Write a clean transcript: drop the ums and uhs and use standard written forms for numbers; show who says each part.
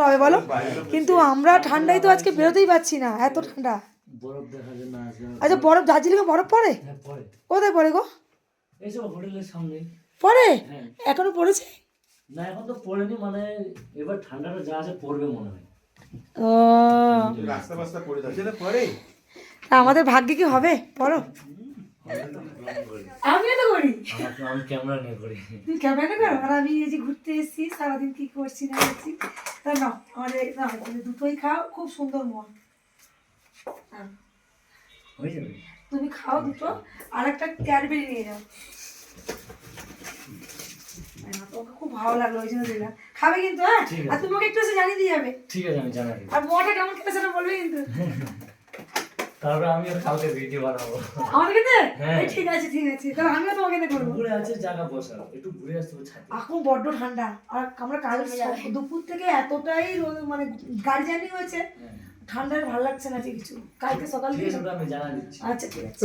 Speaker 1: হবে বলো, কিন্তু আমরা ঠান্ডায় তো আজকে বেরোতেই পারছি না, এত ঠান্ডা।
Speaker 2: বরফ দেখা যায় না।
Speaker 1: আচ্ছা বরফ, দার্জিলিংয়ে বরফ পড়ে?
Speaker 2: হ্যাঁ পরে,
Speaker 1: কোথায় পড়ে গো?
Speaker 2: এইসব হোটেলের সামনে
Speaker 1: পড়ে?
Speaker 2: হ্যাঁ।
Speaker 1: এখনো পড়েছে?
Speaker 2: না এখন তো পড়েনি, মানে এবার ঠান্ডাটা যা আছে পড়বে মনে হয়।
Speaker 1: ও
Speaker 3: রাস্তা বাস্তা পড়ে যাচ্ছে না পরে।
Speaker 1: আমাদের ভাগ্যে কি হবে পড়ো? আমিও তো করি,
Speaker 2: আমি ক্যামেরা নিয়ে করি।
Speaker 1: তুমি ক্যামেরা করো, আর আমি এই যে ঘুরতে এসেছি, সারাদিন কি করছি না করছি। তা না আমাদের না, তুমি দুটোই খাও, খুব সুন্দর মন।
Speaker 2: হয়ে যাবে।
Speaker 1: তুমি খাও দুটো, আর একটা ক্যাডবেরি নিয়ে যাও। তোমাকে খুব ভালো লাগলো ওই জন্য দিলাম, খাবে কিন্তু। হ্যাঁ,
Speaker 2: ঠিক আছে।
Speaker 1: আর তোমাকে একটু এসে জানিয়ে দিয়ে যাবে।
Speaker 2: ঠিক আছে, আমি জানাই দেব।
Speaker 1: আর মোয়াটা কেমন খেতে সেটা বলবে কিন্তু।
Speaker 2: তারপরে আমিও কালকে ভিডিও বানাবো।
Speaker 1: আমাদের খেতে?
Speaker 2: হ্যাঁ।
Speaker 1: এই ঠিক আছে ঠিক আছে, তাহলে আমিও তোমাকে খেতে করবো।
Speaker 2: ঘুরে আছে জায়গা বসার, একটু ঘুরে আসতে হবে ছাদে।
Speaker 1: এখন বড্ড ঠান্ডা, আর আমরা কাল দুপুর থেকে এতটাই মানে গাড়ি জার্নি হয়েছে,
Speaker 2: হ্যাঁ।
Speaker 1: ঠান্ডায় ভালো লাগছে না যে কিছু। কালকে সকাল
Speaker 2: ঠিক
Speaker 1: থেকে
Speaker 2: আছে, ওটা আমি জানাই দিচ্ছি।
Speaker 1: আচ্ছা ঠিক আছে।